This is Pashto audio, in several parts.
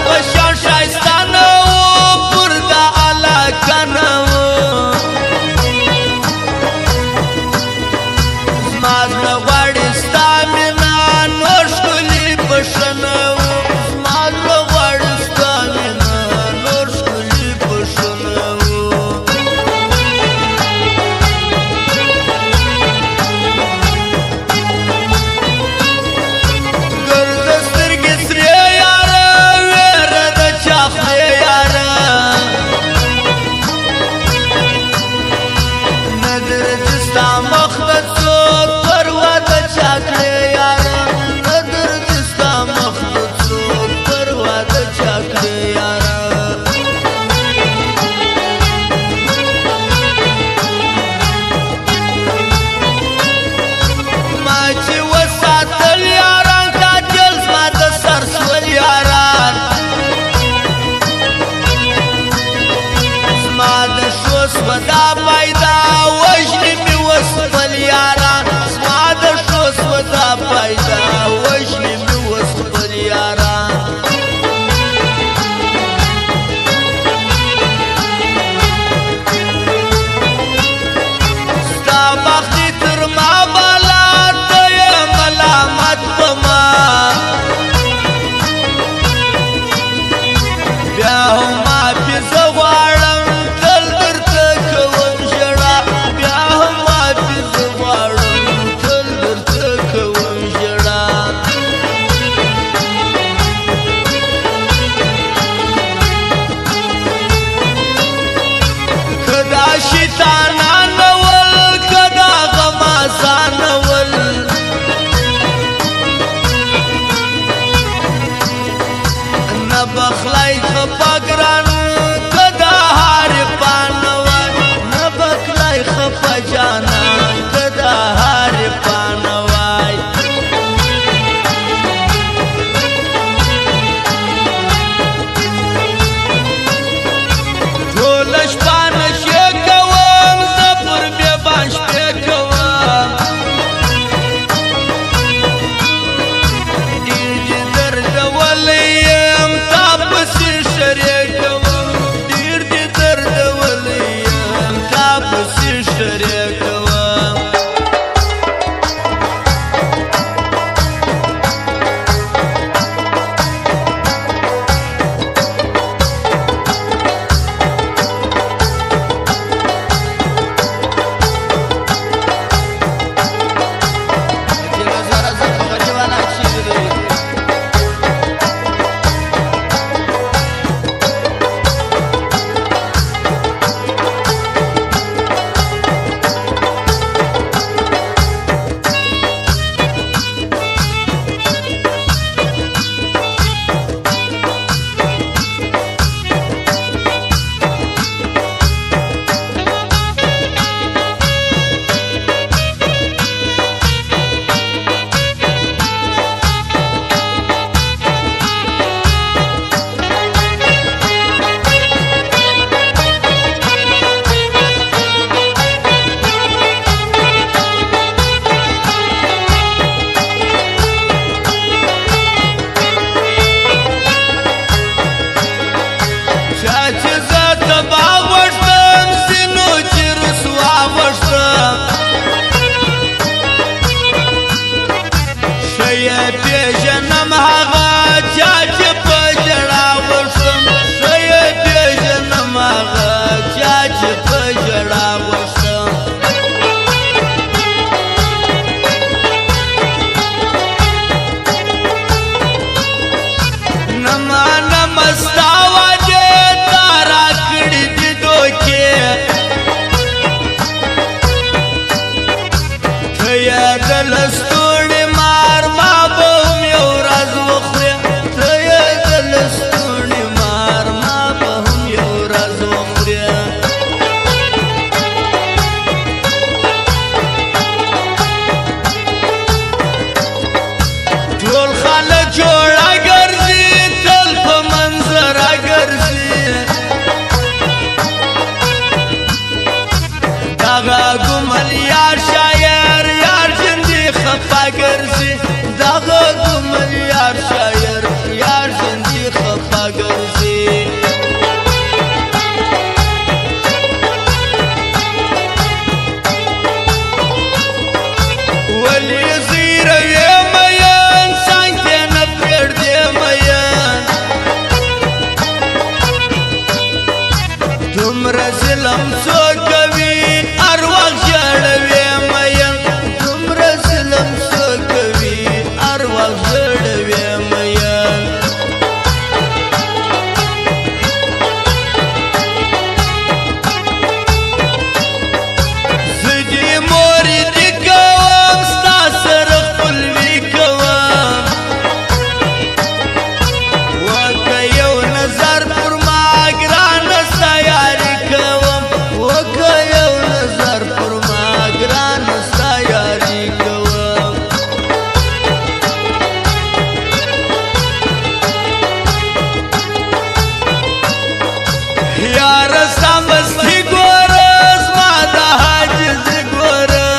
پشان شایستانه و پر دا علاقانه و زما زړه غواړي ستا مینه نور ښکلي بښنه و زما زړه غواړي ستا مینه نور ښکلي بښنه و ګرده سترګې سرې یاره ویره د چا خولې یاره نه درځي ستا مخ ته څوک پروا د چا کړې یاره نه درځي ستا مخ ته څوک پروا د چا کړې یاره ما چې وساتل یاران کاجل زما د سر سول یاران زما د شو سودا پیدا وژنې مې وسپل یاران زما د شو سودا پیدا وژنې مې وسپل یاران ستا بخت دې تر ما بالا ته یې ملامت په ما بیا هم معافي زه غواړم تل درته کوم ژړا بیا هم معافي زه غواړم تل درته کوم ژړا که دا شیطانان ول که دا غمازان ول نه بخلای خفا ګران که دا حارفان وای نه بخلای خفا جانان که دا حارفان وای ټول شپه نشې کوم زه پر بیابان شپې کوم ډېر دې دردولی یم تا پسې شریک کوم ډېر دې دردولی یم تا پسې شریک کوم پیژنم هغه چا چې په ژړا وشم ښه یې پیژنم هغه چا چې په ژړا وشم نه منم ستا وعدې تا راکړې دي یار سمستی ګوره زما د حاجز ګوره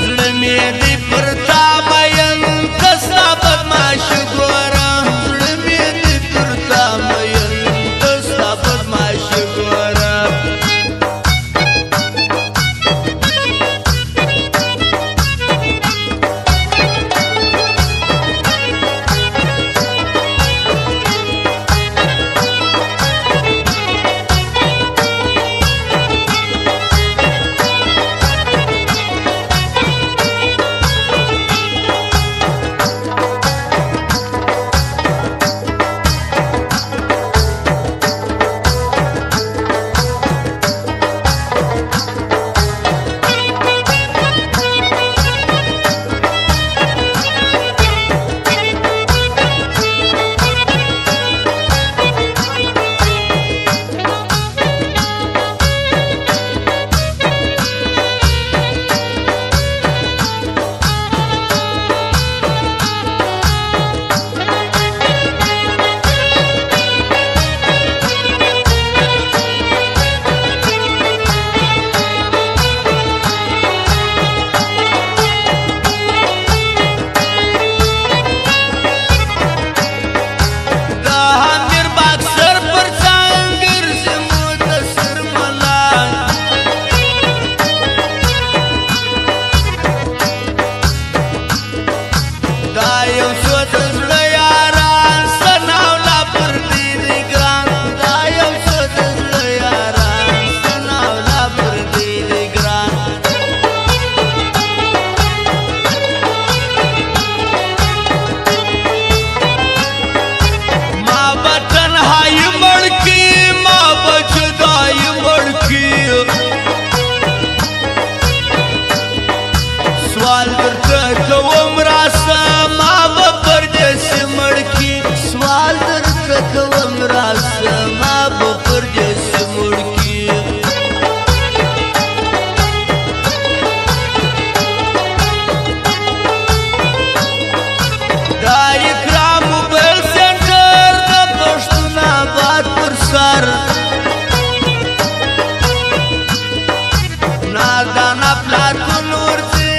زړه مې دی پر تا مین ته ستا بدماش ګوره زړه مې دی پر تا مین ته ستا بدماش ګوره سوال درته کوم راسه ما به پردیسي مړ کي سوال درته کوم راسه ما به پردیسي مړ کي دا اکرام موبایل سنټر د پښتون آباد پر سر نادانه پلاتون ورځي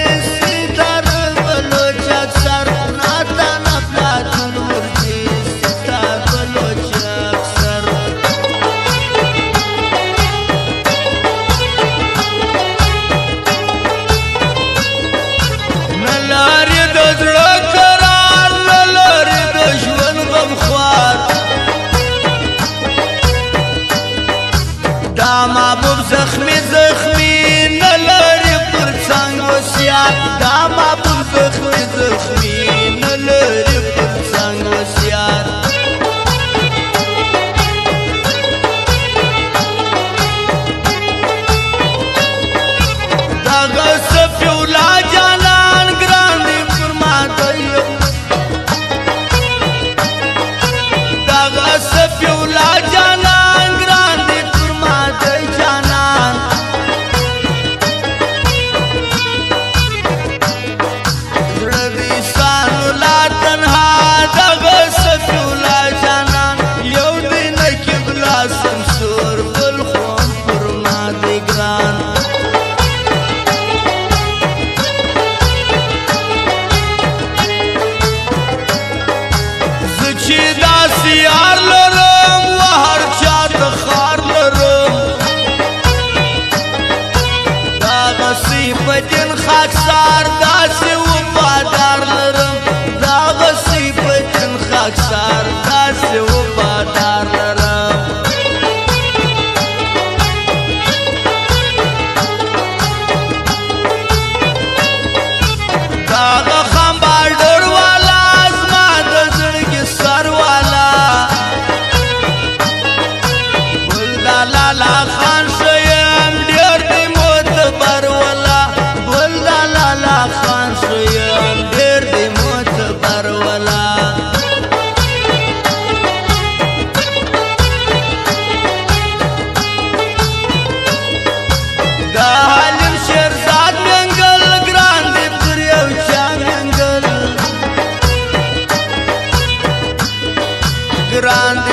دا محبوب زخمی زخمی نلری پر څنګ وصیت دا محبوب زخمی زخمی نلری پر څنګ وصیت دغه سفیولا جانان ګران دی پر ما دی دغه سفیولا جانان ګران دی یار لرم و هر چا ته خار لرم دغه صفتین خاکسار داسې وفادار لرم دغه صفتین خاکسار داسې وفادار لرم دغه خمبال ډور والا زما د زړګي سر والا لالا خان شیم ډیر دی معتبر والا بل لالا خان شیم ډیر دی معتبر والا دا حلیم شیرزاد منګل ګران دی پر یو چا منګل ګران